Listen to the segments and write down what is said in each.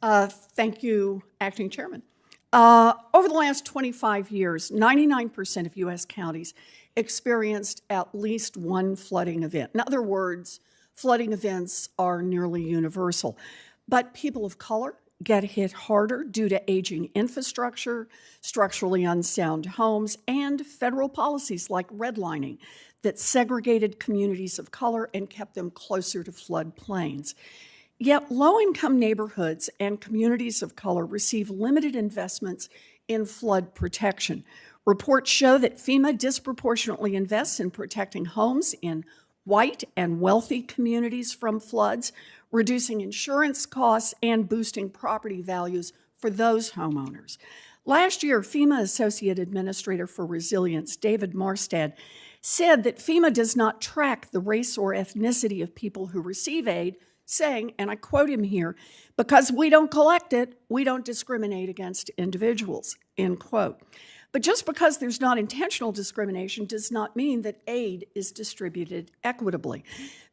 Thank you, Acting Chairman. Over the last 25 years, 99% of U.S. counties experienced at least one flooding event. In other words, flooding events are nearly universal. But people of color get hit harder due to aging infrastructure, structurally unsound homes, and federal policies like redlining that segregated communities of color and kept them closer to floodplains. Yet low-income neighborhoods and communities of color receive limited investments in flood protection. Reports show that FEMA disproportionately invests in protecting homes in white and wealthy communities from floods, reducing insurance costs and boosting property values for those homeowners. Last year, FEMA Associate Administrator for Resilience, David Marstad, said that FEMA does not track the race or ethnicity of people who receive aid, saying, and I quote him here, "Because we don't collect it, we don't discriminate against individuals," end quote. But just because there's not intentional discrimination does not mean that aid is distributed equitably.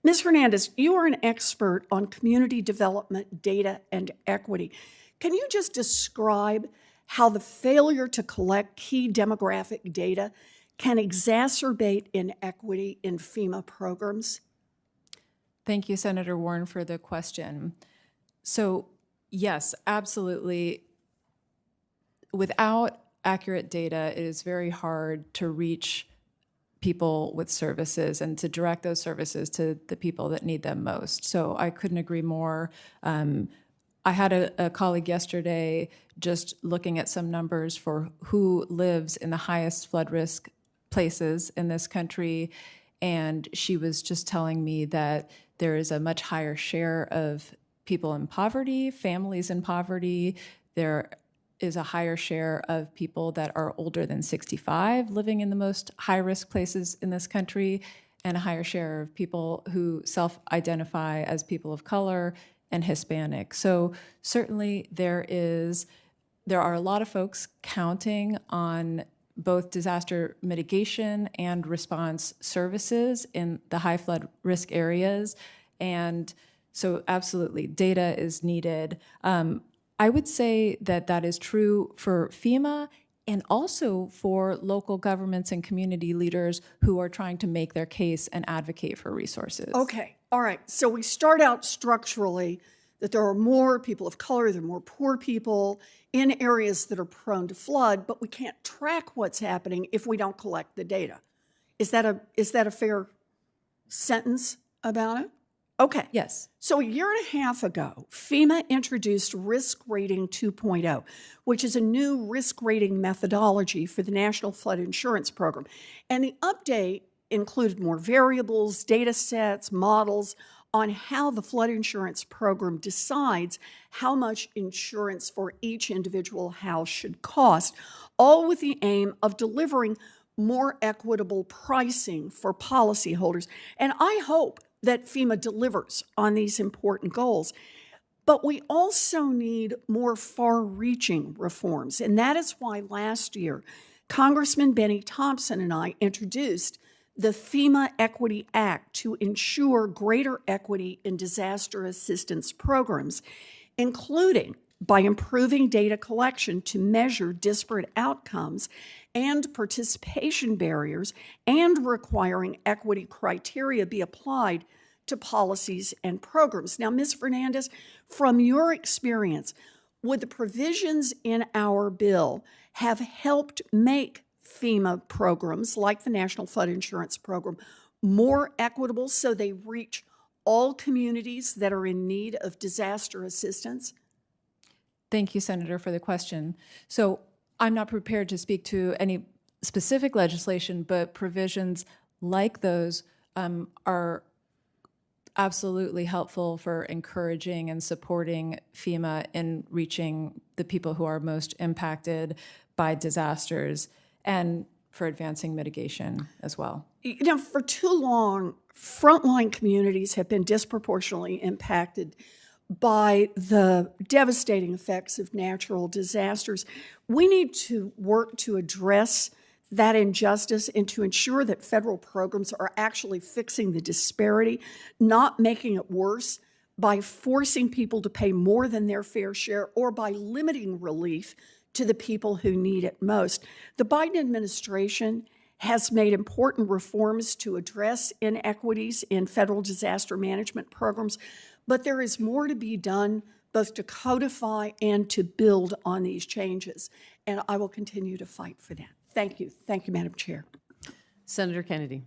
Ms. Hernandez, you are an expert on community development, data, and equity. Can you just describe how the failure to collect key demographic data can exacerbate inequity in FEMA programs? Thank you, Senator Warren, for the question. So, yes, absolutely. Without accurate data, it is very hard to reach people with services and to direct those services to the people that need them most. So I couldn't agree more. I had a colleague yesterday just looking at some numbers for who lives in the highest flood risk places in this country, and she was just telling me that there is a much higher share of people in poverty, families in poverty. There is a higher share of people that are older than 65 living in the most high-risk places in this country, and a higher share of people who self-identify as people of color and Hispanic. So certainly there are a lot of folks counting on both disaster mitigation and response services in the high flood risk areas. And so absolutely, data is needed. I would say that that is true for FEMA and also for local governments and community leaders who are trying to make their case and advocate for resources. Okay, all right. So we start out structurally that there are more people of color, there are more poor people in areas that are prone to flood, but we can't track what's happening if we don't collect the data. Is that a fair sentence about it? Okay. Yes. So a year and a half ago, FEMA introduced Risk Rating 2.0, which is a new risk rating methodology for the National Flood Insurance Program. And the update included more variables, data sets, models on how the flood insurance program decides how much insurance for each individual house should cost, all with the aim of delivering more equitable pricing for policyholders. And I hope that FEMA delivers on these important goals. But we also need more far-reaching reforms. And that is why last year, Congressman Benny Thompson and I introduced the FEMA Equity Act to ensure greater equity in disaster assistance programs, including by improving data collection to measure disparate outcomes and participation barriers, and requiring equity criteria be applied to policies and programs. Now, Ms. Fernandez, from your experience, would the provisions in our bill have helped make FEMA programs like the National Flood Insurance Program more equitable so they reach all communities that are in need of disaster assistance? Thank you, Senator, for the question. So I'm not prepared to speak to any specific legislation, but provisions like those are absolutely helpful for encouraging and supporting FEMA in reaching the people who are most impacted by disasters and for advancing mitigation as well. You know, for too long, frontline communities have been disproportionately impacted by the devastating effects of natural disasters. We need to work to address that injustice and to ensure that federal programs are actually fixing the disparity, not making it worse by forcing people to pay more than their fair share or by limiting relief to the people who need it most. The Biden administration has made important reforms to address inequities in federal disaster management programs, but there is more to be done both to codify and to build on these changes. And I will continue to fight for that. Thank you. Thank you, Madam Chair. Senator Kennedy.